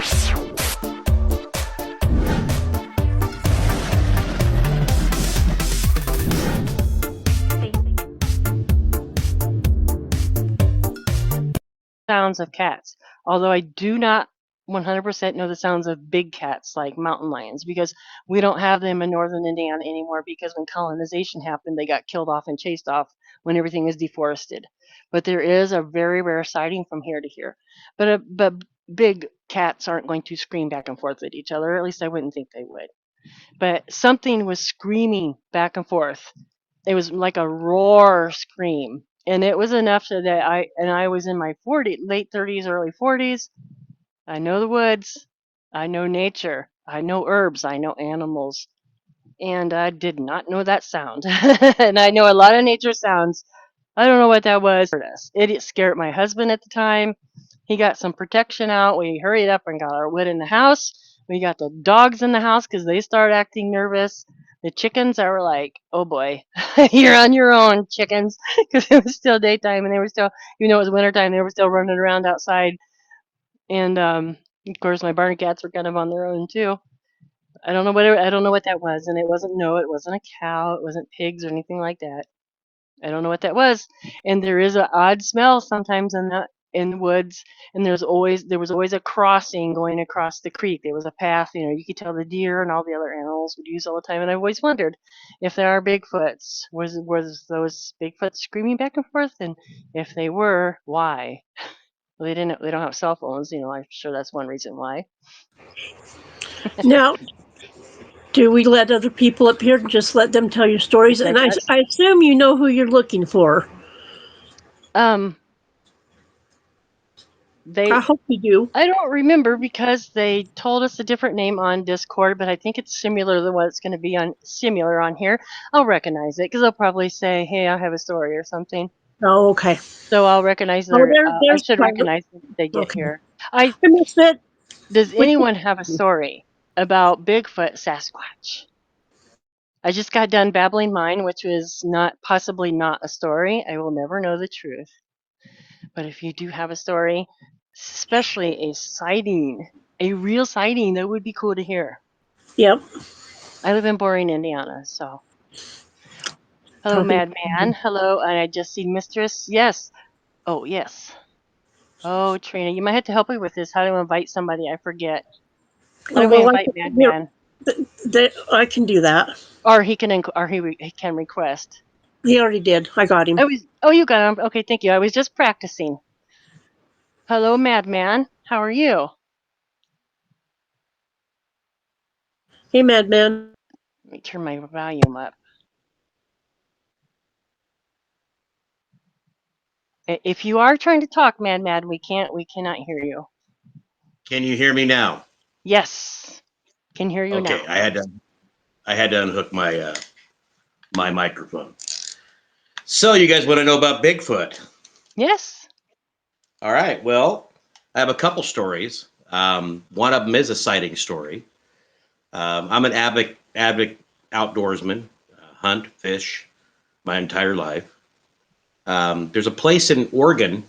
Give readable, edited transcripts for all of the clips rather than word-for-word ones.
Sounds of cats, although I do not 100% know the sounds of big cats like mountain lions because we don't have them in northern Indiana anymore because when colonization happened, they got killed off and chased off when everything is deforested. But there is a very rare sighting from here to here. But big cats aren't going to scream back and forth at each other. At least I wouldn't think they would. But something was screaming back and forth. It was like a roar scream, and it was enough so that I was in my late 30s, early 40s. I know the woods, I know nature, I know herbs, I know animals, and I did not know that sound. And I know a lot of nature sounds. I don't know what that was. It scared my husband at the time. He got some protection out. We hurried up and got our wood in the house. We got the dogs in the house because they started acting nervous. The chickens, I were like, oh boy, you're on your own, chickens, because it was still daytime and they were still, even though it was wintertime, they were still running around outside. And of course, my barn cats were kind of on their own too. I don't know what that was, and it wasn't it wasn't a cow, it wasn't pigs or anything like that. I don't know what that was. And there is an odd smell sometimes in the woods, and there was always a crossing going across the creek. There was a path, you could tell the deer and all the other animals would use all the time. And I've always wondered if there are Bigfoots. Was those Bigfoots screaming back and forth? And if they were, why? Well, they don't have cell phones, I'm sure that's one reason why. Now, do we let other people up here and just let them tell your stories? And Yes. I assume you know who you're looking for. Um I they hope you do. I don't remember because they told us a different name on Discord, but I think it's similar to what it's going to be similar on here. I'll recognize it because they'll probably say, "Hey, I have a story" or something. Oh, okay. So I'll recognize Oh, I there's should private. recognize them if they get Okay. here. I I missed it. Does Which anyone have a story about Bigfoot Sasquatch? I just got done babbling mine, which was possibly not a story. I will never know the truth. But if you do have a story, especially a sighting, a real sighting, that would be cool to hear. Yep. I live in Boring, Indiana, so. Hello, Talking. Madman. Hello, and I just see Mistress. Yes. Oh, yes. Oh, Trina, you might have to help me with this. How to invite somebody? I forget. How Oh do we well, invite Madman? I can do that. Or he can request. He already did. I got him. Oh, you got him. Okay, thank you. I was just practicing. Hello, Madman. How are you? Hey, Madman. Let me turn my volume up. If you are trying to talk, Mad, we cannot hear you. Can you hear me now? Yes, can hear you now. Okay, I had to unhook my my microphone. So you guys want to know about Bigfoot? Yes. All right. Well, I have a couple stories. One of them is a sighting story. I'm an avid outdoorsman, hunt, fish, my entire life. There's a place in Oregon,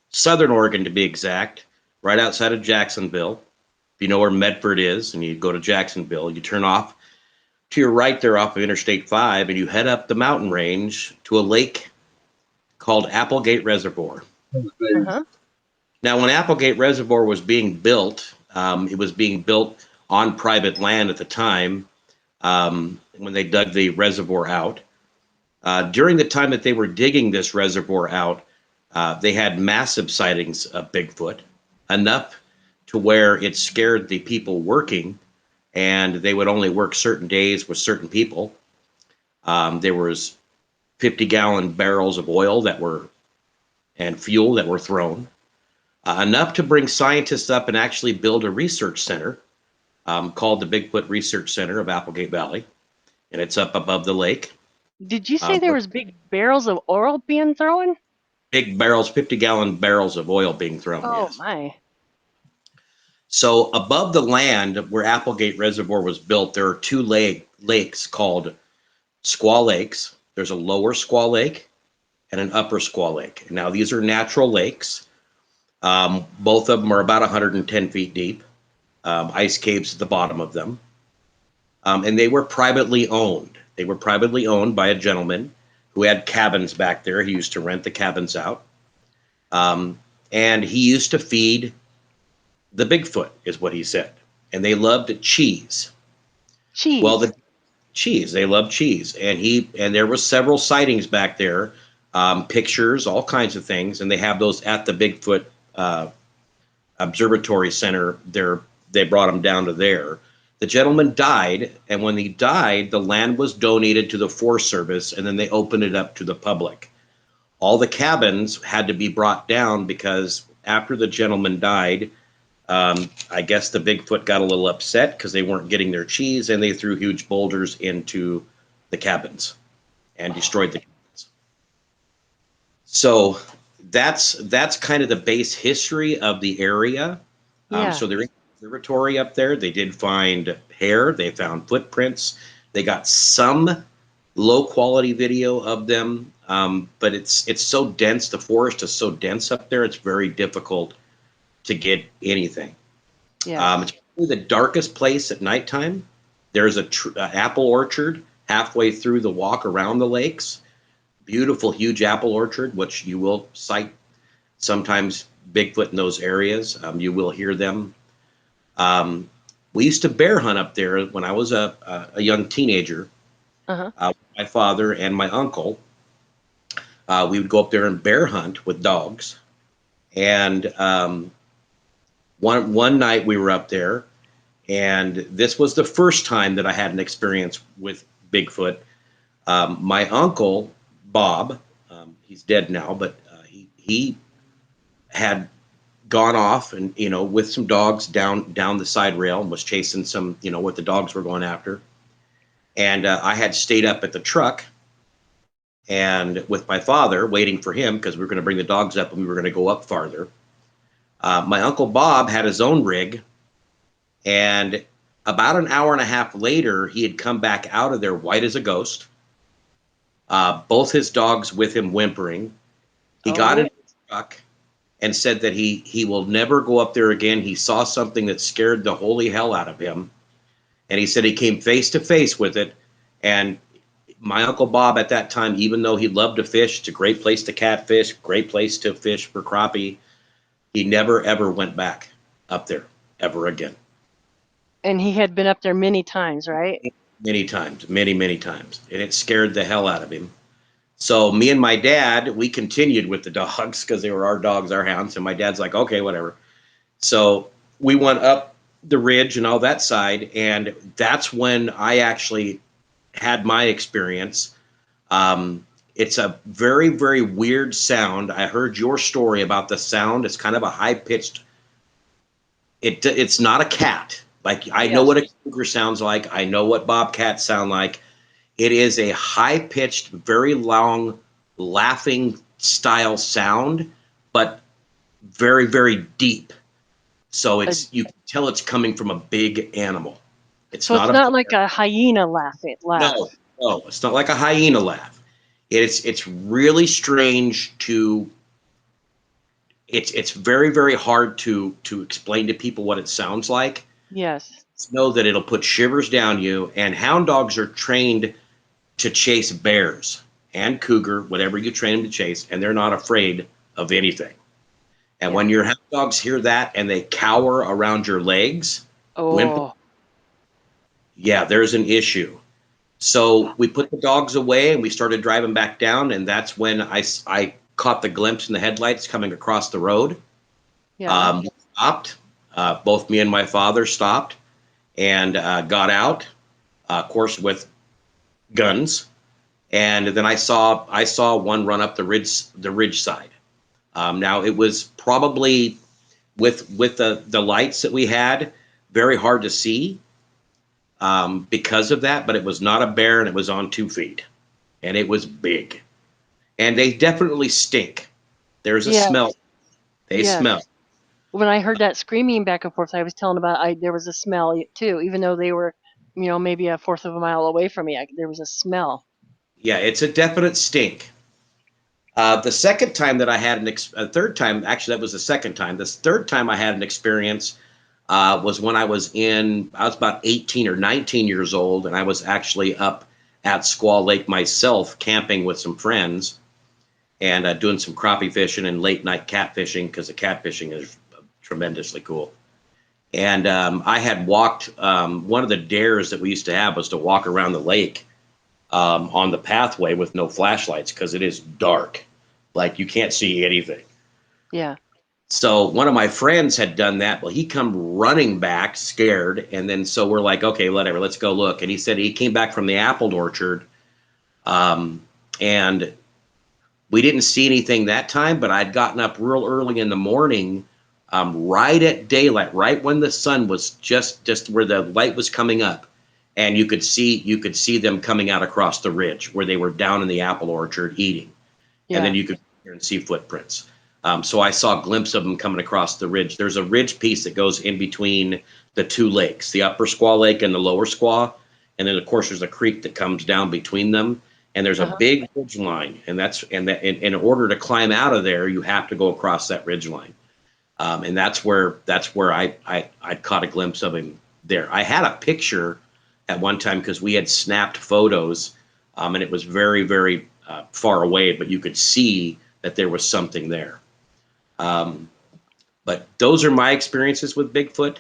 Southern Oregon to be exact, right outside of Jacksonville. If you know where Medford is and you go to Jacksonville, you turn off to your right there off of Interstate 5 and you head up the mountain range to a lake called Applegate Reservoir. Uh-huh. Now, when Applegate Reservoir was being built, it was being built on private land at the time when they dug the reservoir out. During the time that they were digging this reservoir out, they had massive sightings of Bigfoot, enough to where it scared the people working, and they would only work certain days with certain people. There was 50-gallon barrels of oil and fuel that were thrown, enough to bring scientists up and actually build a research center called the Bigfoot Research Center of Applegate Valley, and it's up above the lake. Did you say there was big barrels of oil being thrown? Big barrels, 50-gallon barrels of oil being thrown, Oh, yes. my. So above the land where Applegate Reservoir was built, there are two lakes called Squaw Lakes. There's a lower Squaw Lake and an upper Squaw Lake. Now, these are natural lakes. Both of them are about 110 feet deep. ice caves at the bottom of them. And they were privately owned. They were privately owned by a gentleman who had cabins back there. He used to rent the cabins out. Um, and he used to feed the Bigfoot, is what he said. And they loved cheese. Well, Cheese. the cheese, they loved cheese. And there was several sightings back there, pictures, all kinds of things. And they have those at the Bigfoot Observatory Center. They brought him down to there. The gentleman died, and when he died, the land was donated to the Forest Service, and then they opened it up to the public. All the cabins had to be brought down because after the gentleman died, I guess the Bigfoot got a little upset because they weren't getting their cheese, and they threw huge boulders into the cabins and destroyed the cabins. So that's kind of the base history of the area. Yeah. So there is an observatory up there. They did find hair. They found footprints. They got some low quality video of them, but it's so dense. The forest is so dense up there. It's very difficult to get anything. Yeah. It's probably the darkest place at nighttime. There's a apple orchard halfway through the walk around the lakes. Beautiful, huge apple orchard, which you will sight sometimes Bigfoot in those areas. You will hear them. We used to bear hunt up there when I was a young teenager. Uh-huh. My father and my uncle. We would go up there and bear hunt with dogs. And one night we were up there, and this was the first time that I had an experience with Bigfoot. My uncle Bob, he's dead now, but he had gone off and with some dogs down the side rail and was chasing some what the dogs were going after. And I had stayed up at the truck and with my father waiting for him because we were going to bring the dogs up and we were going to go up farther. My uncle Bob had his own rig, and about an hour and a half later he had come back out of there white as a ghost. Both his dogs with him whimpering. He got in the truck and said that he will never go up there again. He saw something that scared the holy hell out of him. And he said he came face to face with it. And my Uncle Bob at that time, even though he loved to fish, it's a great place to catfish, great place to fish for crappie, he never, ever went back up there ever again. And he had been up there many times, right? Many times, many, many times. And it scared the hell out of him. So me and my dad, we continued with the dogs because they were our dogs, our hounds. And my dad's like, okay, whatever. So we went up the ridge and all that side. And that's when I actually had my experience. It's a very, very weird sound. I heard your story about the sound. It's kind of a high pitched. It's not a cat. Like I know what a cougar sounds like. I know what bobcats sound like. It is a high pitched, very long, laughing style sound, but very, very deep. So you can tell it's coming from a big animal. So it's not like a hyena laugh. No, it's not like a hyena laugh. It's really strange to. It's very, very hard to explain to people what it sounds like. Yes. Just know that it'll put shivers down you. And hound dogs are trained to chase bears and cougar, whatever you train them to chase, and they're not afraid of anything. And when your hound dogs hear that and they cower around your legs, there's an issue. So we put the dogs away and we started driving back down, and that's when I caught the glimpse in the headlights coming across the road. Yeah. We stopped. Both me and my father stopped and got out, of course, with guns. And then I saw one run up the ridge side. Now it was probably with the lights that we had, very hard to see because of that, but it was not a bear and it was on 2 feet and it was big. And they definitely stink. There's a smell. They smell. When I heard that screaming back and forth, I was telling about there was a smell too, even though they were, maybe a fourth of a mile away from me. There was a smell. Yeah, it's a definite stink. The second time that I had third time, actually that was the second time. The third time I had an experience, was when I was about 18 or 19 years old, and I was actually up at Squaw Lake myself, camping with some friends, and doing some crappie fishing and late night catfishing, because the catfishing is tremendously cool. And I had walked, one of the dares that we used to have was to walk around the lake on the pathway with no flashlights, because it is dark. Like, you can't see anything. Yeah. So one of my friends had done that. Well, he come running back scared. And then so we're like, okay, whatever, let's go look. And he said he came back from the apple orchard. And we didn't see anything that time, but I'd gotten up real early in the morning, right at daylight, right when the sun was just where the light was coming up. And you could see them coming out across the ridge where they were down in the apple orchard eating. And then Yeah. you could see footprints. So I saw a glimpse of them coming across the ridge. There's a ridge piece that goes in between the two lakes, the upper Squaw Lake and the lower Squaw. And then, of course, there's a creek that comes down between them. And there's a Uh-huh. big ridge line. And in order to climb out of there, you have to go across that ridge line. And that's where I caught a glimpse of him there. I had a picture at one time because we had snapped photos, and it was very, very far away, but you could see that there was something there. But those are my experiences with Bigfoot.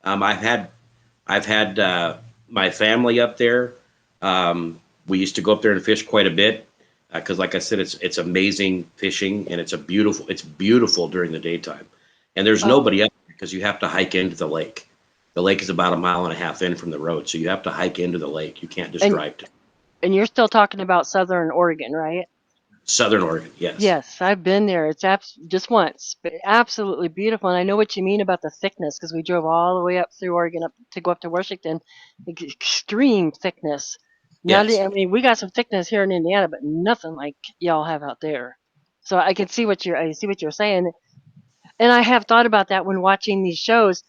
I've had my family up there. We used to go up there and fish quite a bit because, like I said, it's amazing fishing, and it's beautiful during the daytime. And there's Oh, nobody up there because you have to hike into the lake. The lake is about a mile and a half in from the road, so you have to hike into the lake. You can't just and drive to and you're still talking about Southern Oregon, right? Southern Oregon. Yes. Yes, I've been there. It's just once, but absolutely beautiful. And I know what you mean about the thickness because we drove all the way up through Oregon up to go up to Washington. Extreme thickness. Not, Yes. I mean, we got some thickness here in Indiana, but nothing like y'all have out there. So I see what you're saying, and I have thought about that when watching these shows.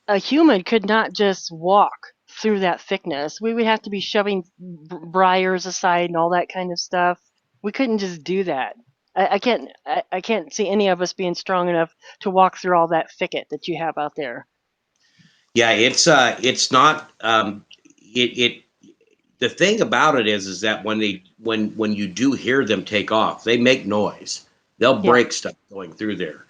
A human could not just walk through that thickness. We would have to be shoving briars aside and all that kind of stuff. We couldn't just do that. I can't see any of us being strong enough to walk through all that thicket that you have out there. Yeah, it's not it the thing about it is that when you do hear them take off, they make noise. They'll Yeah, break stuff going through there.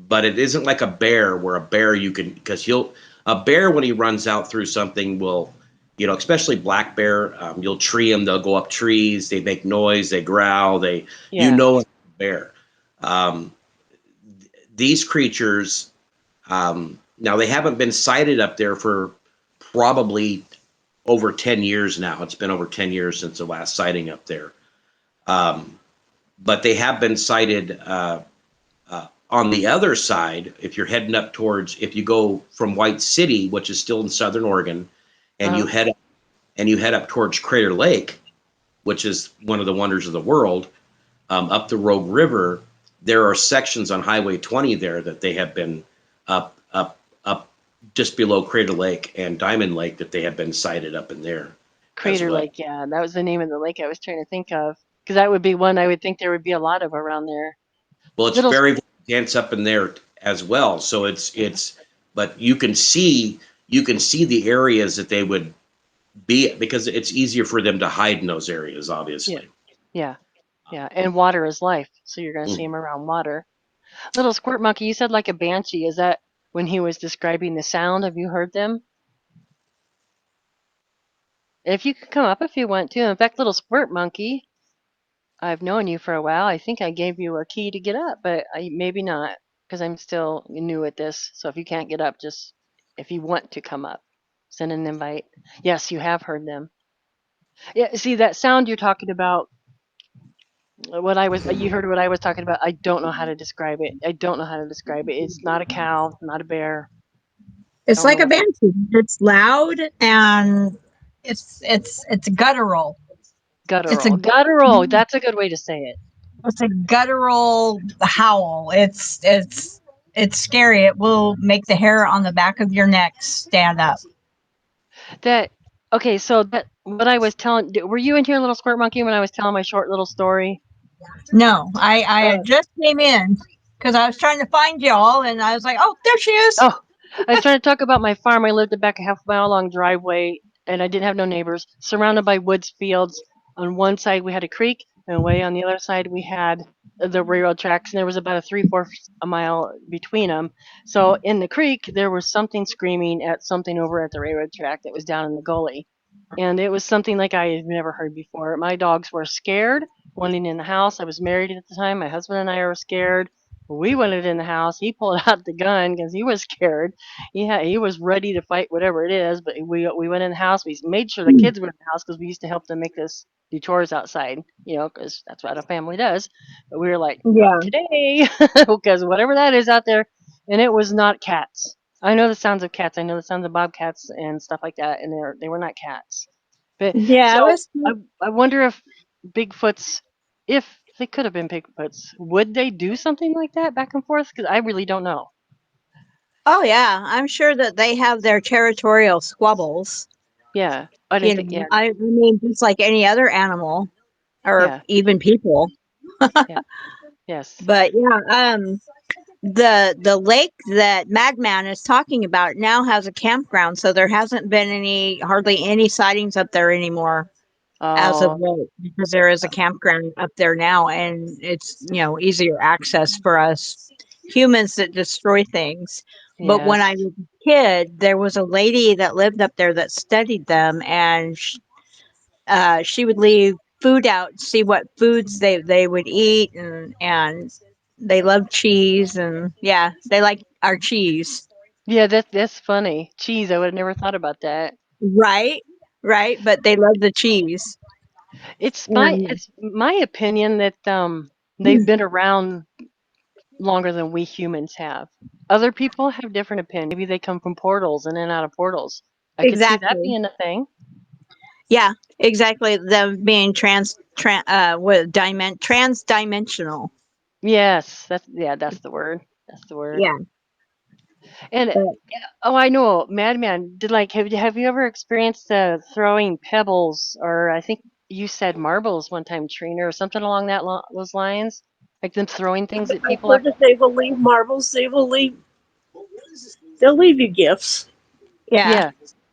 But it isn't like a bear, where a bear you can, because he'll a bear, when he runs out through something, will, especially black bear, you'll tree them. They'll go up trees. They make noise. They growl. yeah, It's a bear. Um, these creatures, now they haven't been sighted up there for probably over 10 years now. It's been over 10 years since the last sighting up there. Um, but they have been sighted on the other side. If you're heading up towards, if you go from White City, which is still in Southern Oregon, and uh-huh. you head up towards Crater Lake, which is one of the wonders of the world, up the Rogue River, there are sections on Highway 20 there that they have been up just below Crater Lake and Diamond Lake, that they have been sighted up in there as Crater well. Lake. Yeah, that was the name of the lake I was trying to think of because that would be one I would think there would be a lot of around there. Well, it's Little, very dense up in there as well. So but you can see the areas that they would be, because it's easier for them to hide in those areas, yeah, obviously. yeah, yeah. And water is life, so you're gonna see Mm. them around water. Little squirt monkey, you said like a banshee. Is that when he was describing the sound? Have you heard them? If you could come up if you want to. In fact, little squirt monkey, I've known you for a while. I think I gave you a key to get up, but maybe not because I'm still new at this. So if you can't get up, just if you want to come up, send an invite. Yes, you have heard them. Yeah, see that sound you're talking about. What I was, you heard what I was talking about. I don't know how to describe it. I don't know how to describe it. It's not a cow, not a bear. It's Don't know like a what. banshee. It's loud and it's guttural. It's a Guttural. Guttural. That's a good way to say it. it's a guttural howl. It's scary. It will make the hair on the back of your neck stand up. That okay, so that what I was telling, were you in here, little squirt monkey, when I was telling my short little story? No, I Uh, just came in. because I was trying to find y'all, and I was like, oh, there she is. Oh, I was trying to talk about my farm. I lived back a half-mile long driveway, and I didn't have no neighbors. Surrounded by woods, fields. On one side we had a creek, and way on the other side we had the railroad tracks, and there was about a 3/4 a mile between them. So in the creek there was something screaming at something over at the railroad track that was down in the gully, and it was something like I had never heard before. My dogs were scared, wanting in the house. I was married at the time. My husband and I were scared. We wanted in the house. He pulled out the gun because he was scared. He was ready to fight whatever it is. But we went in the house. We made sure the kids were in the house because we used to help them make this do chores outside. Because that's what a family does. But we were like, not Yeah. today, because whatever that is out there, and it was not cats. I know the sounds of cats. I know the sounds of bobcats and stuff like that, and they were not cats. But Yeah, it so was. I wonder if Bigfoots, if they could have been Bigfoots, would they do something like that back and forth? Because I really don't know. Oh yeah, I'm sure that they have their territorial squabbles. Yeah, I You didn't think. know, Yeah, I mean, just like any other animal or yeah, even people. yeah, yes. But yeah, the lake that Madman is talking about now has a campground, so there hasn't been hardly any sightings up there anymore as of Oh, late because there is a campground up there now, and it's easier access for us humans that destroy things. But when I yes. was a kid, there was a lady that lived up there that studied them, and she would leave food out, see what foods they would eat, and they love cheese, and yeah, they like our cheese. Yeah, that's funny. Cheese, I would have never thought about that. Right, right, but they love the cheese. And It's my opinion that they've been around longer than we humans have. Other people have different opinions. Maybe they come from portals and in and out of portals. I could see that exactly, being a thing. yeah, exactly. Them being trans-dimensional. Yes, that's the word. That's the word. Yeah, And but oh, I know, Madman. Did like have you ever experienced throwing pebbles, or I think you said marbles one time, Trina, or something along those lines, like them throwing things at I've people heard after? that they will leave marbles. They'll leave you gifts. Yeah, Yeah,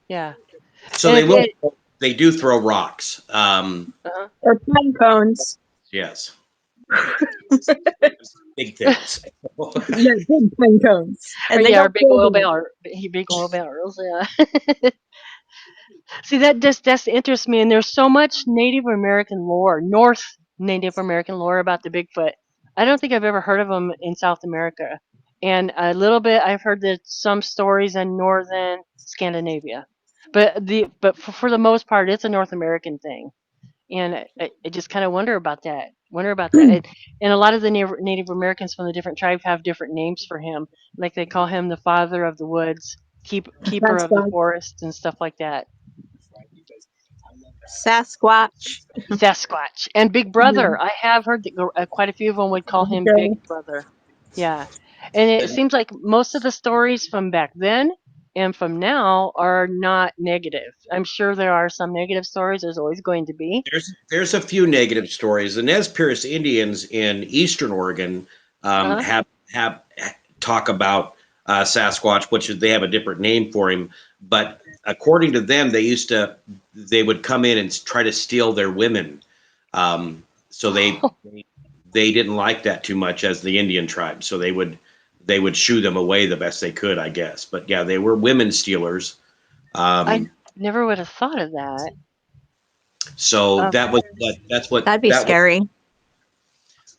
yeah. So And they will. it They do throw rocks. uh or pine cones. Yes, big things. Yeah, big pine cones, or and they yeah, or don't big feel oil good. barrel, big oil barrels. Yeah. See, that just that's interests me, and there's so much Native American lore, North Native American lore about the Bigfoot. I don't think I've ever heard of them in South America, and a little bit I've heard that some stories in northern Scandinavia, but for the most part, it's a North American thing, and I just kind of wonder about that. Wonder about that, and a lot of the Native Americans from the different tribes have different names for him, like they call him the Father of the Woods, keeper of the Sasquatch. forest, and stuff like that. Sasquatch. Sasquatch and Big Brother. I have heard that quite a few of them would call him Big Okay. Brother. Yeah, and it seems like most of the stories from back then and from now are not negative. I'm sure there are some negative stories. There's always going to be. There's a few negative stories. The Nez Perce Indians in Eastern Oregon Uh-huh. have talk about Sasquatch, which they have a different name for him. But according to them, they would come in and try to steal their women. So they didn't like that too much as the Indian tribe. So they would shoo them away the best they could, I guess. But yeah, they were women stealers. I Um, never would have thought of that. so Um, That'd be that was. scary.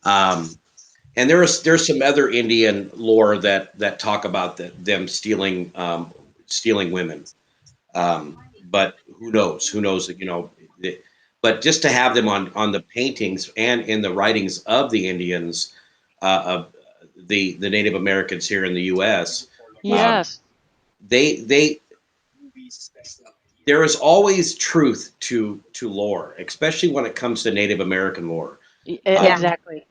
Um, and there's some other Indian lore that talk about them stealing women. But who knows? Who knows that but just to have them on the paintings and in the writings of the Indians, of the Native Americans here in the U.S., um, yes, they there is always truth to lore, especially when it comes to Native American lore. Yeah. Um, exactly.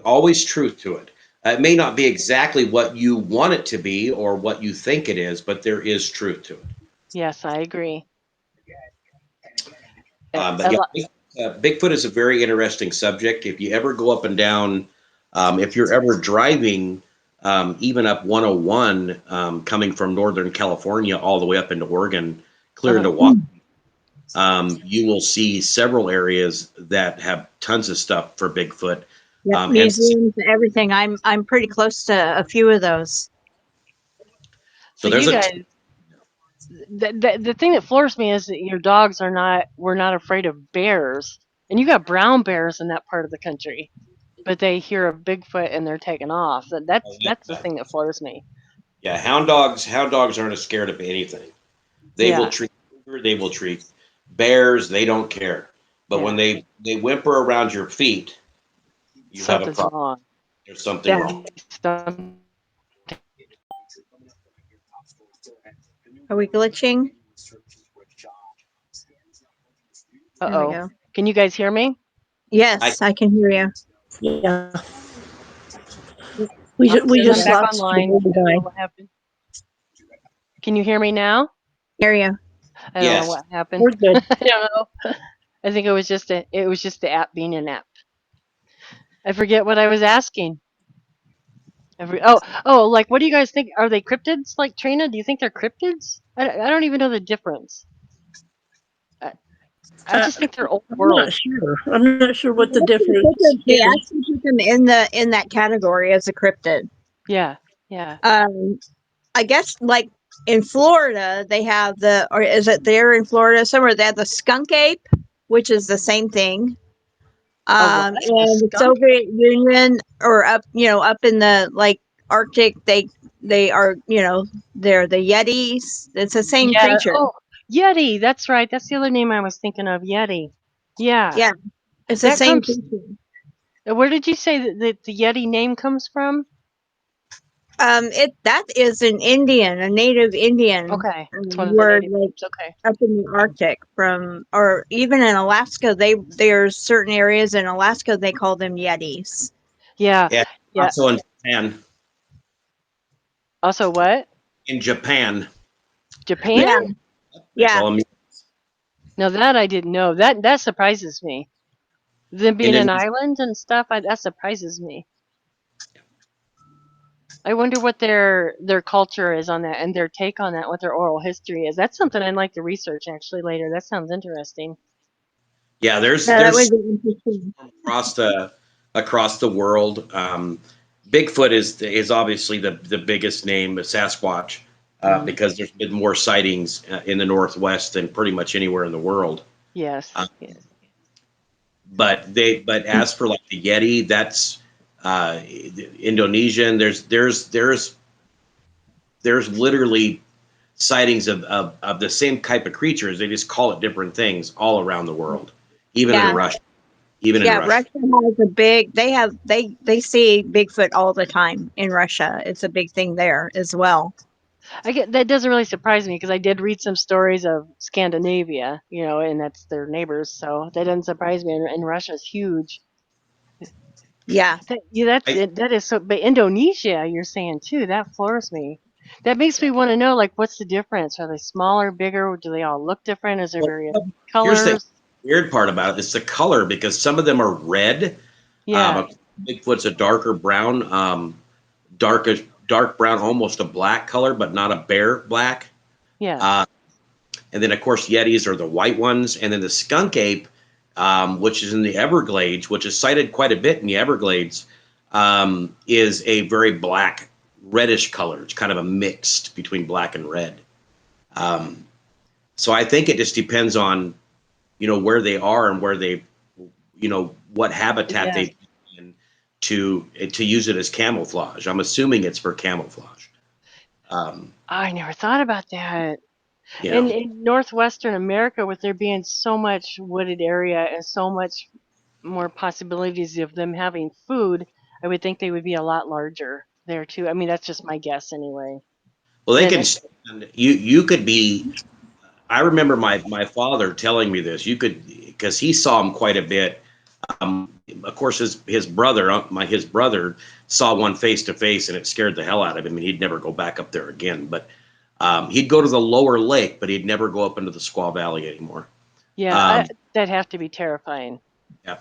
always truth to it. It may not be exactly what you want it to be or what you think it is, but there is truth to it. Yes, I agree. But A yeah, lot. Bigfoot is a very interesting subject. If you ever go up and down If you're ever driving, even up 101, coming from Northern California all the way up into Oregon, clear Uh-huh. into Washington, you will see several areas that have tons of stuff for Bigfoot. Yep, And museums, everything. I'm pretty close to a few of those. so So there's you a guys, the thing that floors me is that your dogs are not were not afraid of bears, and you got brown bears in that part of the country, but they hear a Bigfoot and they're taken off. That's the thing that floors me. yeah, hound dogs aren't as scared of anything. They will Yeah, treat cougar, they will treat bears, they don't care. But when yeah, they whimper around your feet, you have a something's problem. wrong. There's something Yeah. wrong. Some, Are we glitching? There we uh-oh. go. Can you guys hear me? I Yes, I can hear you. Yeah, Oh, it we says I'm just back lost you. online. Where I don't did know what happened. Can you hear me now? Hear you. I don't know yes. what happened. We're good. I don't know. I think it was just the app being an app. I forget what I was asking. Like what do you guys think? Are they cryptids? Like Trina, do you think they're cryptids? I don't even know the difference. I, I Uh, just think they're old I'm not world. sure. I'm not sure what the They difference is. actually put them in that category as a cryptid. Yeah, yeah. I guess like in Florida they have or is it there in Florida somewhere they have the skunk ape, which is the same thing. A what? A And the skunk? Soviet Union or up in the like Arctic, they are they're the Yetis. It's the same Yeah. creature. Oh, Yeti. That's right. That's the other name I was thinking of. Yeti. Yeah. Yeah, it's the That same comes. creature. Where did you say that the Yeti name comes from? That is an Indian, a native Indian Okay, it's one of the word, native like names. Okay. up in the Arctic, or even in Alaska. There's certain areas in Alaska they call them Yetis. Yeah. Yeah. Yeah. Also in Japan. Also, what? In Japan, they Japan? Yeah, they yeah. call them Now that I didn't know. That surprises me. Them being an Indonesian. island and stuff, that surprises me. I wonder what their culture is on that and their take on that, what their oral history is. That's something I'd like to research actually later. That sounds interesting. Yeah, No, that would there's be interesting. across the world. Bigfoot is obviously the biggest name, Sasquatch, Hmm. because there's been more sightings in the Northwest than pretty much anywhere in the world. Uh, Yes. Yes. but as for like the Yeti, that's Indonesian. There's literally sightings of the same type of creatures. They just call it different things all around the world, even in Yeah, Russia. Even in yeah. Russia. Russia has a big. They see Bigfoot all the time in Russia. It's a big thing there as well. I get that doesn't really surprise me because I did read some stories of Scandinavia, and that's their neighbors, so that doesn't surprise me. And Russia's huge. Yeah, Yeah, that's I, it. That is so. But Indonesia, you're saying too, that floors me. That makes me want to know, like, what's the difference? Are they smaller, bigger? Do they all look different? Is there well, various here's the colors? weird part about it. It's the color because some of them are red. Yeah, Bigfoot's a darker brown, dark brown, almost a black color, but not a bare black. yeah, Uh, and then, of course, Yetis are the white ones. And then the skunk ape, which is in the Everglades, which is cited quite a bit in the Everglades, is a very black, reddish color. It's kind of a mixed between black and red. Um, so I think it just depends on where they are and where they what habitat yeah. they've been in to use it as camouflage. I'm assuming it's for camouflage. Um, I never thought about that. you And know, in northwestern America, with there being so much wooded area and so much more possibilities of them having food, I would think they would be a lot larger there too. I mean, that's just my guess anyway. well, they Then, can stand, you could be. I remember my father telling me this. You could because he saw him quite a bit. Of course, his brother, his brother, saw one face to face, and it scared the hell out of him, and he'd never go back up there again. But he'd go to the lower lake, but he'd never go up into the Squaw Valley anymore. yeah, Um, that'd have to be terrifying. yeah,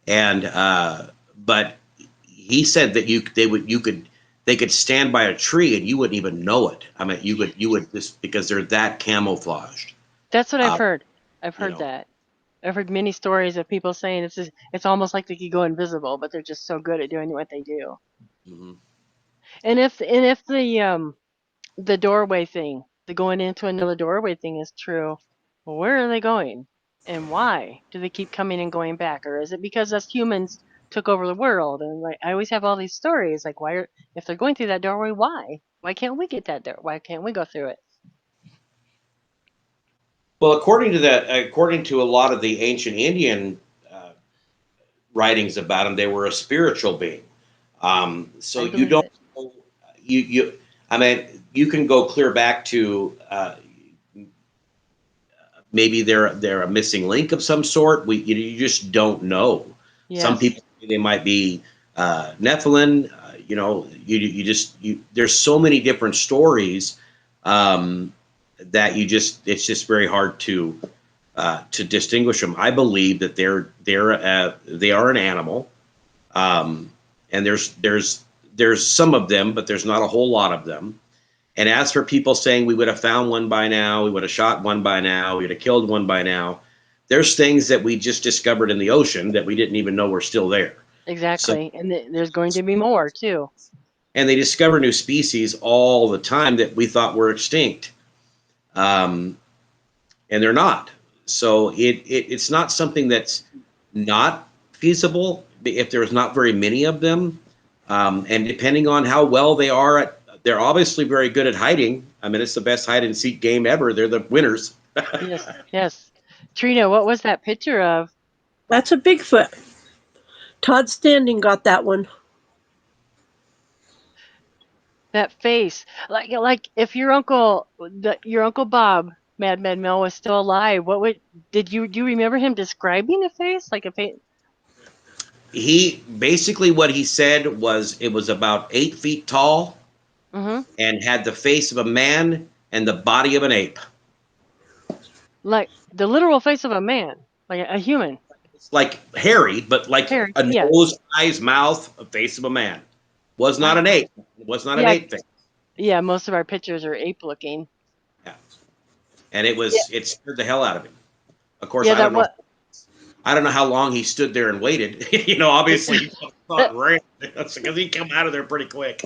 and but he said that they could stand by a tree and you wouldn't even know it. I mean, you would just because they're that camouflaged. That's what I've Uh, heard. I've you heard know. that. I've heard many stories of people saying it's almost like they could go invisible, but they're just so good at doing what they do. Mhm. And if the doorway thing, the going into another doorway thing is true, well, where are they going? And why do they keep coming and going back? Or is it because us humans took over the world? And like I always have all these stories like if they're going through that doorway, why? Why can't we get that door? Why can't we go through it? Well, according to a lot of the ancient Indian uh, writings about them, they were a spiritual being. So I you believe don't it. know, you I mean you can go clear back to maybe they're a missing link of some sort. You just don't know. Some Yes, people they might be Nephilim. There's so many different stories that it's just very hard to distinguish them. I believe that they are an animal, um, and there's some of them, but there's not a whole lot of them. And as for people saying we would have found one by now, we would have shot one by now, we would have killed one by now, there's things that we just discovered in the ocean that we didn't even know were still there. So, exactly. And there's going to be more too. and they discover new species all the time that we thought were extinct, um, and they're not. So it's not something that's not feasible if there's not very many of them, and depending on how well they are they're obviously very good at hiding. I mean, it's the best hide and seek game ever. They're the winners. Yes, yes. Trina, what was that picture of? That's a Bigfoot. Todd Standing got that one. That face, like if your uncle Bob, Madman Mel, was still alive, what would did you do? You remember him describing the face like a face? He basically what he said was it was about 8 feet tall Mm-hmm. and had the face of a man and the body of an ape. Like the literal face of a man, like a human. It's like hairy, but like Hair. a Yeah. nose, eyes, mouth, a face of a man. Was not an Wow. ape. It was not an Yeah. ape face. Yeah. Most of our pictures are ape looking. Yeah. And Yeah. it scared the hell out of him. Of course, Yeah. That what. I don't know how long he stood there and waited. Obviously he thought and ran because he come out of there pretty quick.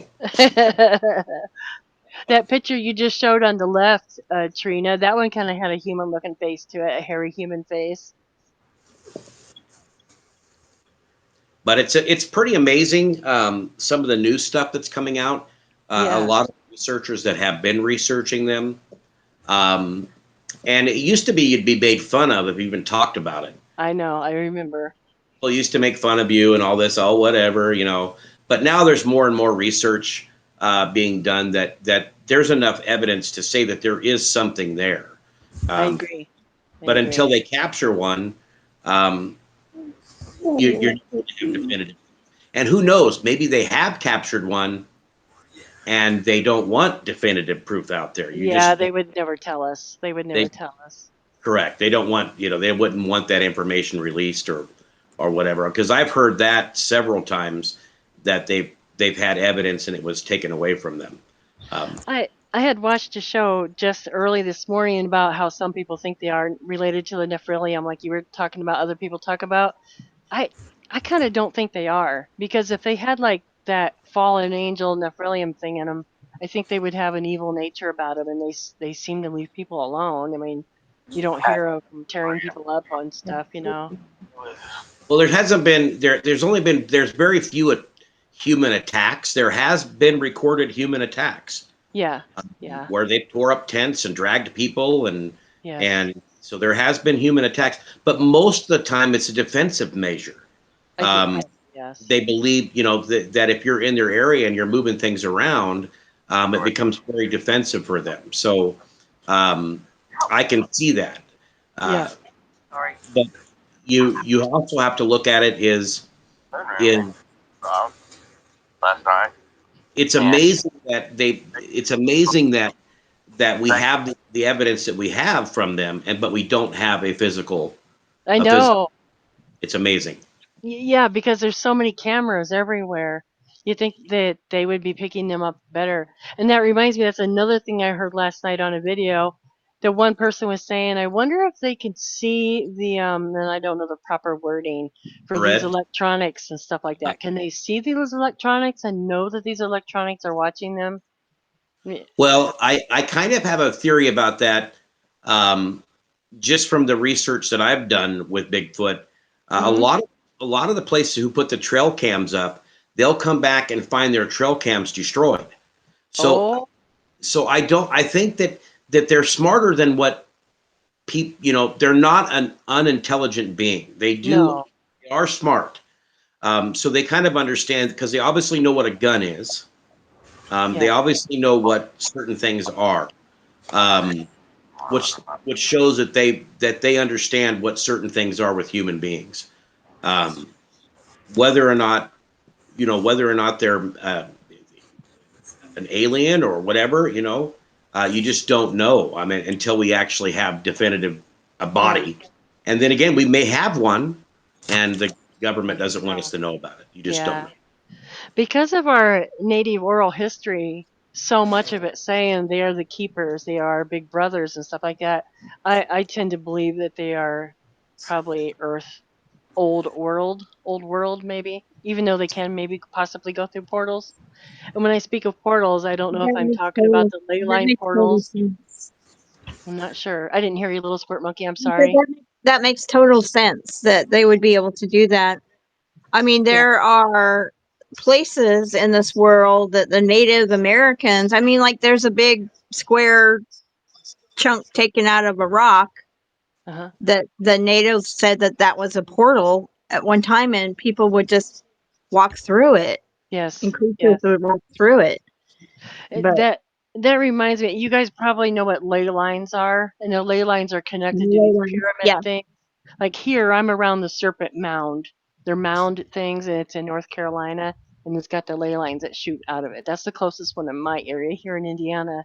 That picture you just showed on the left, Trina, that one kind of had a human looking face to it, a hairy human face. But it's pretty amazing. Some of the new stuff that's coming out. A Yeah, lot of researchers that have been researching them. Um, and it used to be you'd be made fun of if you even talked about it. I know. I remember. People used to make fun of you and all this, oh whatever. But now there's more and more research being done that there's enough evidence to say that there is something there. I Um, agree. I but agree. until they capture one, um, you're not going to have definitive. And who knows? Maybe they have captured one and they don't want definitive proof out there. Yeah, they would never tell us. They would never They tell us. correct. They don't want they wouldn't want that information released or whatever. Because I've heard that several times that they've had evidence and it was taken away from them. Um, I had watched a show just early this morning about how some people think they are related to the Nephilim, like you were talking about other people talk about. I I kind of don't think they are because if they had like that fallen angel Nephilim thing in them, I think they would have an evil nature about them, and they seem to leave people alone. I mean, you don't hear of them tearing people up on stuff. well, there hasn't been there's very few human attacks. There has been recorded human attacks Yeah, yeah, where they tore up tents and dragged people yes. and so there has been human attacks, but most of the time it's a defensive measure. I think Um, yes. they believe, that if you're in their area and you're moving things around, it becomes very defensive for them. So I can see that. Yeah, Uh, but you also have to look at it is it's amazing it's amazing that we have the evidence that we have from them, but we don't have I a physical. know. It's amazing. Yeah, because there's so many cameras everywhere. You think that they would be picking them up better. And that reminds me, that's another thing I heard last night on a video. The one person was saying, I wonder if they can see the, and I don't know the proper wording for these Red. electronics and stuff like that. Can they see these electronics and know that these electronics are watching them? Y- Well, I kind of have a theory about that, um, just from the research that I've done with Bigfoot. A Mhm. lot of the places who put the trail cams up, they'll come back and find their trail cams destroyed. So Oh, I think that they're smarter than what people, they're not an unintelligent being. no. They are smart. So they kind of understand because they obviously know what a gun is. They Yeah. obviously know what certain things are, um, which shows that they understand what certain things are with human beings. Um, whether or not they're an alien or whatever, you just don't know. I mean, until we actually have definitive a Yeah. body, and then again, we may have one, and the government doesn't want Yeah. us to know about it. You just don't Yeah. know. Because of our native oral history, so much of it saying they are the keepers, they are big brothers and stuff like that, I tend to believe that they are probably Earth, old world maybe, even though they can maybe possibly go through portals. And when I speak of portals, I don't know if That I'm makes talking about total the ley that line makes total portals. sense. I'm not sure. I didn't hear you, little squirt monkey. I'm I said sorry. that makes total sense that they would be able to do that. I mean, Yeah. there are places in this world that the Native Americans, I mean, like there's a big square chunk taken out of a rock Uh-huh. that the natives said that that was a portal at one time and people would just walk through it and Yes. creatures Yes. would walk through it. It, But that reminds me. You guys probably know what ley lines are, and the ley lines are connected to these pyramid yeah, things. Like here, I'm around the Serpent Mound. They're mound things, and it's in North Carolina, and it's got the ley lines that shoot out of it. That's the closest one in my area here in Indiana.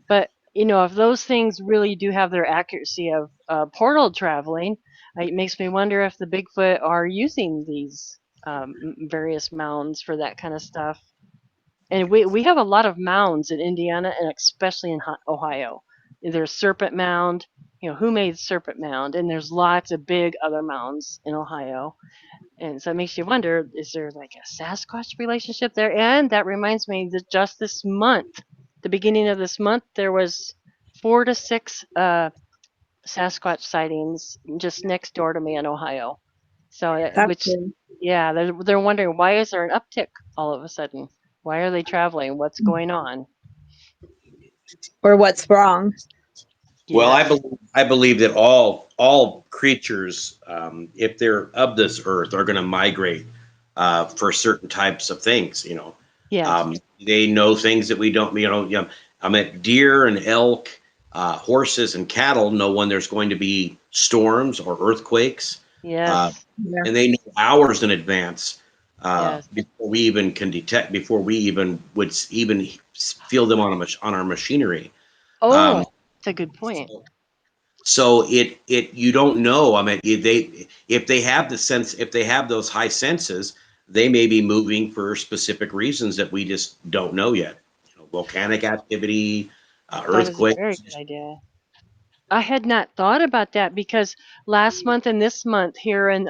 But if those things really do have their accuracy of portal traveling, it makes me wonder if the Bigfoot are using these various mounds for that kind of stuff. And we have a lot of mounds in Indiana and especially in Ohio. There's Serpent Mound. Who made Serpent Mound? And there's lots of big other mounds in Ohio. And so it makes you wonder, is there like a Sasquatch relationship there? And that reminds me that just this month, the beginning of this month, there was 4 to 6 Sasquatch sightings just next door to me in Ohio. So, that's which, good. yeah, they're wondering, why is there an uptick all of a sudden? Why are they traveling? What's going on? Or what's wrong. Well, Yes, I believe that all creatures, if they're of this earth, are going to migrate for certain types of things. yes, They know things that we don't. I mean, deer and elk, horses and cattle know when there's going to be storms or earthquakes, uh, yes, Yeah. and they know hours in advance yes. before we even can detect, before we even would even feel them on our machinery. Oh, Um, that's a good point. so it you don't know. I mean, if they have the sense, if they have those high senses, they may be moving for specific reasons that we just don't know yet. Volcanic activity, That is a very earthquakes. good idea. I had not thought about that because last month and this month here in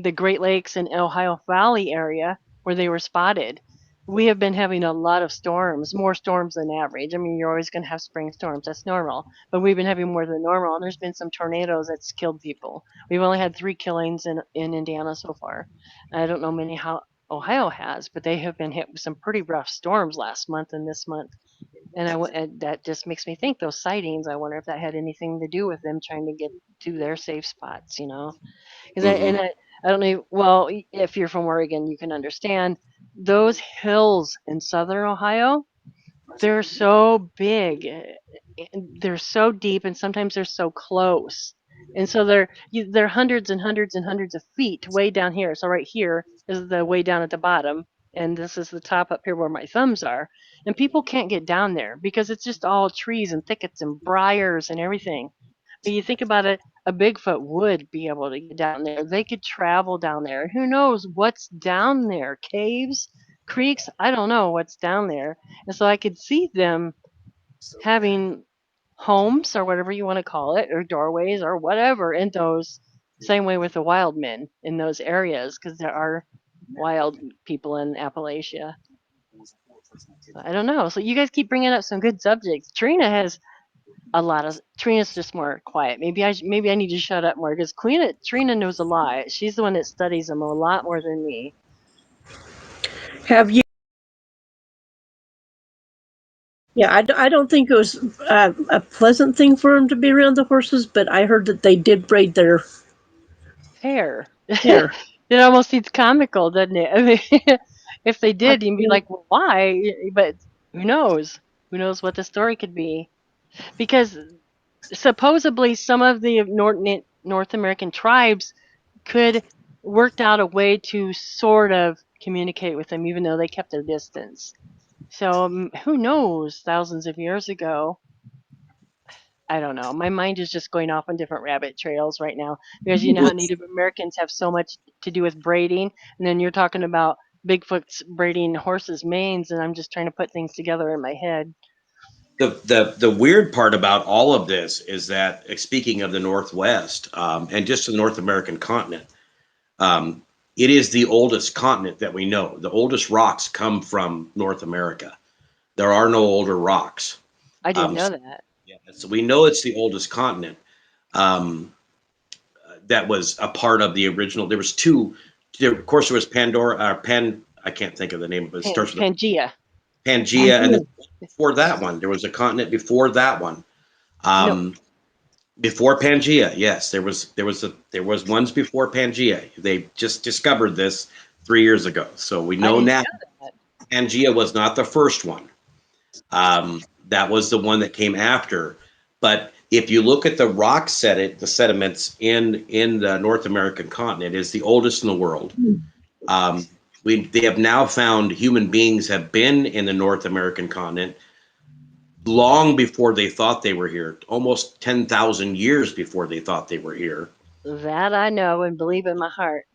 the Great Lakes and Ohio Valley area where they were spotted, we have been having a lot of storms, more storms than average. I mean, you're always going to have spring storms, that's normal, but we've been having more than normal, and there's been some tornadoes that's killed people. We've only had 3 killings in Indiana so far. I don't know many how Ohio has, but they have been hit with some pretty rough storms last month and this month. And that just makes me think those sightings. I wonder if that had anything to do with them trying to get to their safe spots. Because Hmm. I don't know. Well, if you're from Oregon, you can understand those hills in southern Ohio. They're so big, and they're so deep, and sometimes they're so close. And so they're hundreds and hundreds and hundreds of feet way down here. So right here is the way down at the bottom, and this is the top up here where my thumbs are. And people can't get down there because it's just all trees and thickets and briars and everything. But you think about it, a Bigfoot would be able to get down there. They could travel down there. Who knows what's down there? Caves? creeks. I don't know what's down there. And so I could see them having homes or whatever you want to call it, or doorways or whatever in those. Same way with the wild men in those areas, because there are wild people in Appalachia. So I don't know. So you guys keep bringing up some good subjects. Trina has a lot of. Trina's just more quiet. Maybe I need to shut up more because Trina knows a lot. She's the one that studies them a lot more than me. Have you? Yeah, I don't think it was a pleasant thing for them to be around the horses, but I heard that they did braid their Hair. hair. It almost seems comical, doesn't it? I mean, if they I, did, you'd be like, well, why? But who knows? Who knows what the story could be? Because supposedly some of the North American tribes could worked out a way to sort of communicate with them, even though they kept their distance. So who knows? Thousands of years ago, I don't know. My mind is just going off on different rabbit trails right now because you know how Well, Native Americans have so much to do with braiding, and then you're talking about Bigfoot's braiding horses' manes, and I'm just trying to put things together in my head. the weird part about all of this is that, speaking of the Northwest, and just the North American continent, um, it is the oldest continent that we know. The oldest rocks come from North America. There are no older rocks. I didn't know So, that. yeah, so we know it's the oldest continent. Um, that was a part of the original. There was two. There, of course, there was Pandora. I can't think of the name, but it starts with Pangea. a Pangea, and then before that one, there was a continent before that one. No, Um, Before Pangea, yes, there was ones before Pangea. They just discovered this 3 years ago, so we I know didn't now know that. Pangea was not the first one. That was the one that came after. But if you look at the rock the sediments in the North American continent, is the oldest in the world. Um, they have now found human beings have been in the North American continent long before they thought they were here, almost 10,000 years before they thought they were here, That I know and believe in my heart.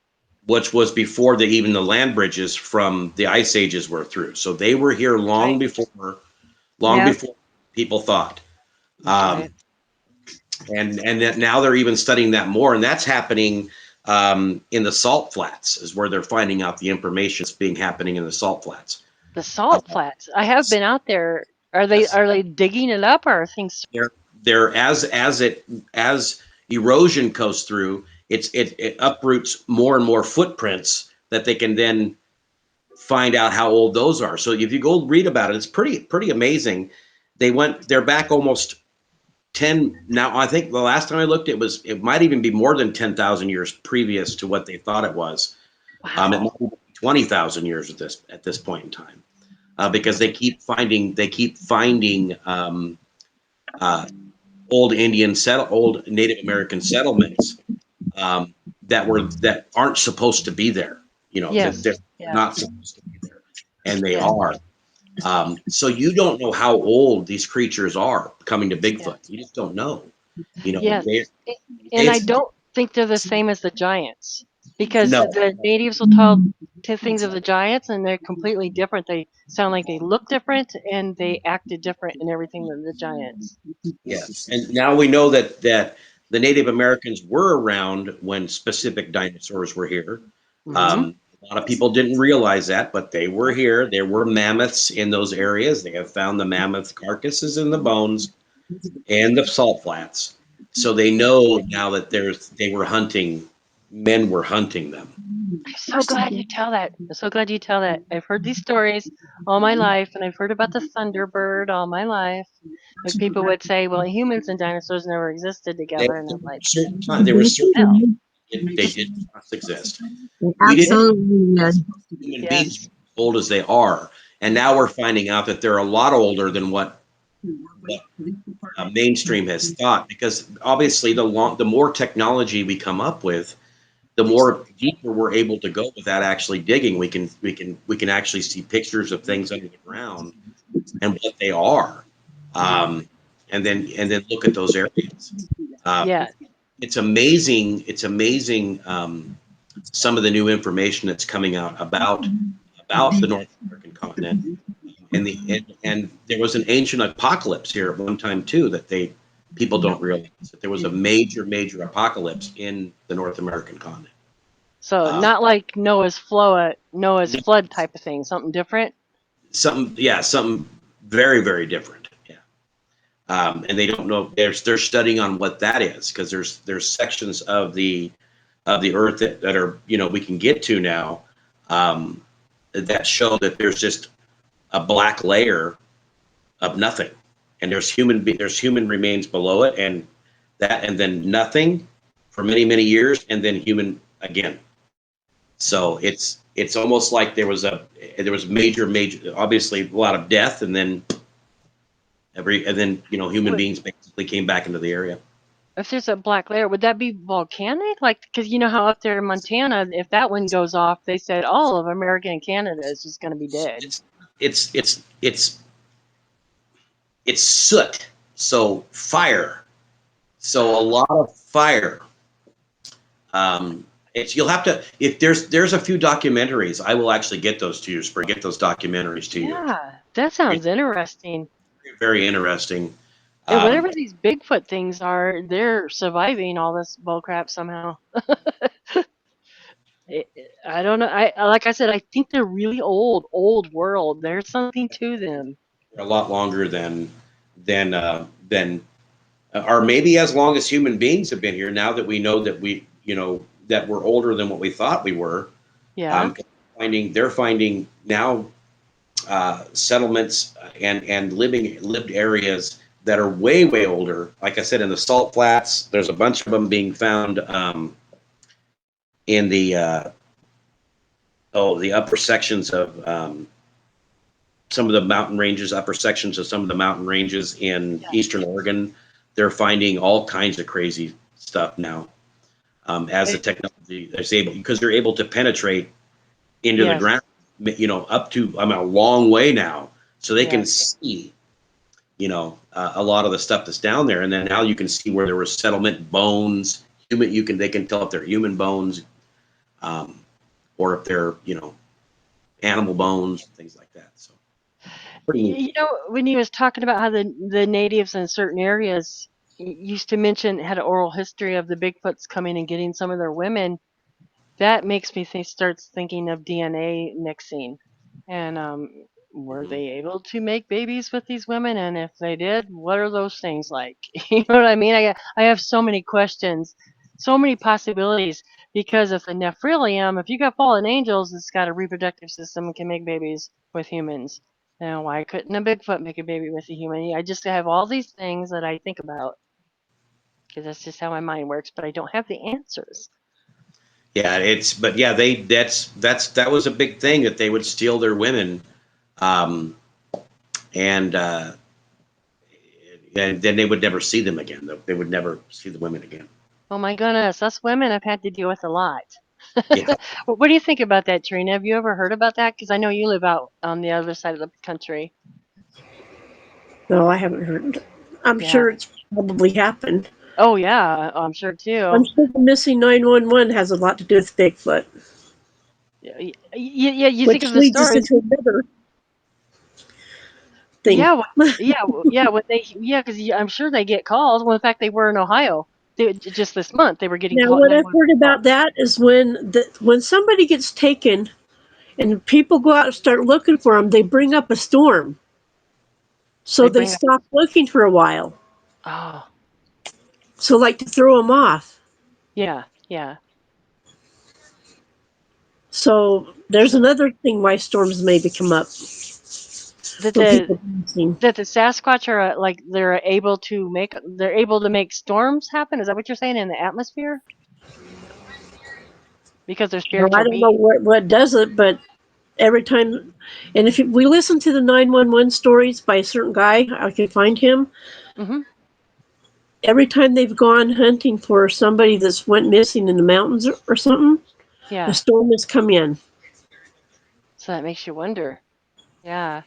which was before even the land bridges from the ice ages were through. So they were here That's right. long Yeah. before people thought. That's right. Um, and that now they're even studying that more, and that's happening in the salt flats, is where they're finding out the information that's being happening in the salt flats. The Uh, salt flats. I have been out there. Are they yes, are they digging it up or are things? they're as erosion goes through, it uproots more and more footprints that they can then find out how old those are. So if you go read about it, it's pretty amazing. They're back almost 10 now. I think the last time I looked, it might even be more than 10,000 years previous to what they thought it was. It Wow. might be 20,000 years at this point in time, because they keep finding uh, old Native American settlements, that aren't supposed to be there. You know, that Yes. they're Yeah. not supposed to be there, and they Yeah. are. So you don't know how old these creatures are coming to Yeah. Bigfoot. You just don't know. You know, Yes. A- And I it's don't think they're the same as the giants because no, the natives will tell things of the giants and they're completely different. They sound like they look different and they acted different and everything than the giants. yes. And now we know that the Native Americans were around when specific dinosaurs were here. Mm-hmm. A lot of people didn't realize that, but they were here. There were mammoths in those areas. They have found the mammoth carcasses and the bones and the salt flats. So they know now that they were hunting, men were hunting them. I'm so glad you tell that. I'm so glad you tell that. I've heard these stories all my life, and I've heard about the thunderbird all my life. And people would say, "Well, humans and dinosaurs never existed together," and I'm like, There were certain "Hell, they did not exist. We didn't yes, Absolutely. Yeah. human beings yes, as old as they are, and now we're finding out that they're a lot older than what mainstream has thought. Because obviously, the more technology we come up with, the more deeper we're able to go without actually digging. We can actually see pictures of things under the ground and what they are, um, and then look at those areas. Uh, yeah, it's amazing. It's amazing, some of the new information that's coming out about about the North American continent. And there was an ancient apocalypse here at one time too that people don't realize that there was a major apocalypse in the North American continent. So Um, not like Noah's flood type of thing, something different. something very different. Yeah, and they don't know. They're studying on what that is because there's sections of the Earth that are we can get to now that show that there's just a black layer of nothing, and there's human remains below it, and then nothing for many years, and then human again. So it's almost like there was major obviously a lot of death, and then human Would, beings basically came back into the area. if there's a black layer, would that be volcanic? Like, because you know how up there in Montana, if that one goes off, they said all of America and Canada is just going to be dead. It's it's it's it's soot, so fire, so a lot of fire. It's you'll have to if there's a few documentaries. I will actually get those to you, Spring. Get those documentaries to you. Yeah, that sounds interesting. Very interesting. And Um, whatever these Bigfoot things are, they're surviving all this bullcrap somehow. I don't know. Like I said, I think they're really old world. There's something to them. a lot longer than or maybe as long as human beings have been here. Now that we know that that we're older than what we thought we were. Yeah. They're finding now settlements and lived areas that are way older. Like I said, in the salt flats, there's a bunch of them being found in the upper sections of some of the mountain ranges, upper sections of some of the mountain ranges in eastern Oregon. They're finding all kinds of crazy stuff now as the technology is able, because they're able to penetrate into the Yes. ground, up to a long way now, so they can Yes. see, a lot of the stuff that's down there, and then now you can see where there was settlement bones. They can tell if they're human bones, or if they're animal bones, things like that. So pretty neat. You know, when he was talking about how the natives in certain areas used to mention had an oral history of the Bigfoots coming and getting some of their women, that makes me starts thinking of DNA mixing. And were Mhm. they able to make babies with these women? And if they did, what are those things like? You know what I mean? I have so many questions, so many possibilities. Because if the Nephilim, if you got fallen angels, it's got a reproductive system and can make babies with humans. Now, why couldn't a Bigfoot make a baby with a human? I just have all these things that I think about because that's just how my mind works, but I don't have the answers. Yeah, but yeah, that was a big thing, that they would steal their women, um, and and then they would never see them again. They would never see the women again. Oh my goodness, us women have had to deal with a lot. Yeah. What do you think about that, Trina? Have you ever heard about that? Because I know you live out on the other side of the country. No, I haven't heard. I'm Yeah. sure it's probably happened. Oh yeah, I'm sure too. I'm sure the missing 911 has a lot to do with Bigfoot, Yeah, yeah. You think which of the leads us stories. into another thing. Yeah, yeah. What yeah, because I'm sure they get calls. Well, in fact, they were in Ohio. Just this month, they were getting Now, called what I've 911 heard calls. about that is when somebody gets taken and people go out and start looking for them, they bring up a storm, so They they bring up. stop looking for a while. Oh, So, like to throw them off. yeah, yeah. So there's So another thing why storms maybe come up that when the people are missing. that the Sasquatch are like they're able to make storms happen. Is that what you're saying in the atmosphere? Because they're Now, I spiritual don't know beings. what does it, but every time, and if we listen to the 911 stories by a certain guy, I can find him. Hmm. Every time they've gone hunting for somebody that's went missing in the mountains or something, a Yeah. storm has come in. So that makes you wonder. Yeah.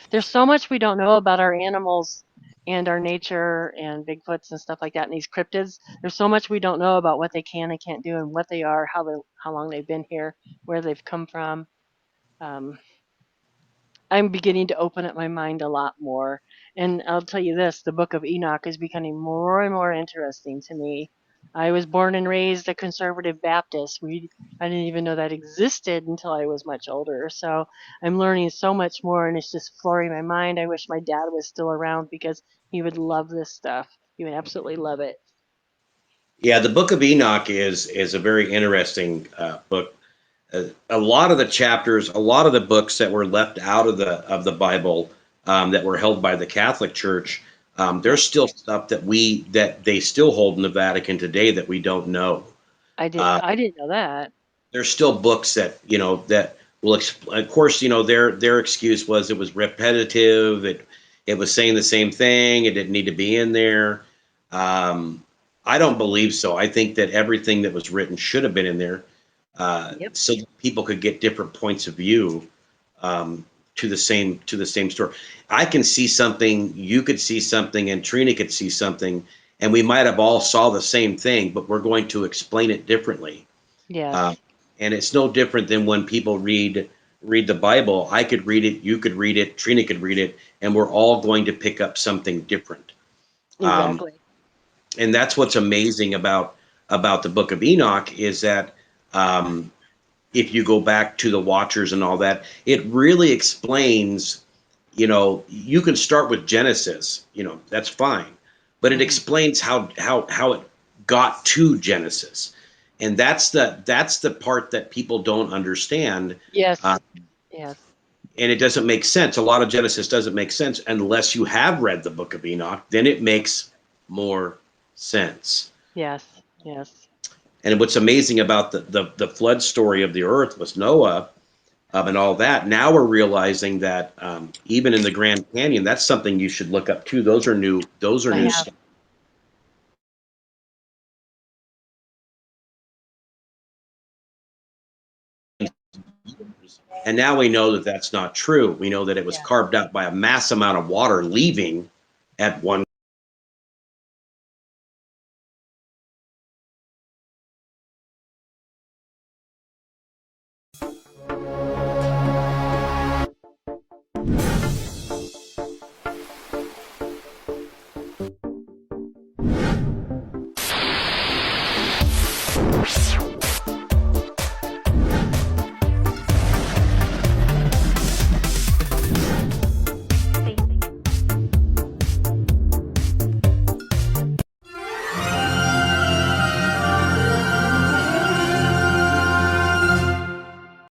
There's so much we don't know about our animals and our nature and Bigfoots and stuff like that and these cryptids. There's so much we don't know about what they can and can't do and what they are, how long they've been here, where they've come from. I'm beginning to open up my mind a lot more. And I'll tell you this, the book of Enoch is becoming more and more interesting to me. I was born and raised a conservative Baptist. I didn't even know that existed until I was much older. So I'm learning so much more and it's just flooring my mind. I wish my dad was still around because he would love this stuff. He would absolutely love it. Yeah, the Book of Enoch is a very interesting book. A lot of the chapters, a lot of the books that were left out of the Bible that were held by the Catholic Church, there's Yep. still stuff that they still hold in the Vatican today that we don't know. I didn't know that. There's still books that that will of course their excuse was it was repetitive, it was saying the same thing, it didn't need to be in there. um, I don't believe so. I think that everything that was written should have been in there, Yep. so that people could get different points of view to the same story. I can see something, you could see something, and Trina could see something, and we might have all saw the same thing, but we're going to explain it differently. uh, Yes. and it's no different than when people read the Bible. I could read it, you could read it, Trina could read it, and we're all going to pick up something different. Um, Exactly. and that's what's amazing about the Book of Enoch is that um, if you go back to the Watchers and all that, it really explains. You can start with Genesis. That's fine, but it Hmm. explains how it got to Genesis, and that's the part that people don't understand. uh, Yes. Yes. and it doesn't make sense. A lot of Genesis doesn't make sense unless you have read the Book of Enoch. Then it makes more sense. Yes. Yes. And what's amazing about the flood story of the earth was Noah, and all that. Now we're realizing that even in the Grand Canyon, that's something you should look up too. Those are new. Those are I new have. stuff. And now we know that that's not true. We know that it was Yeah. carved out by a mass amount of water leaving at one.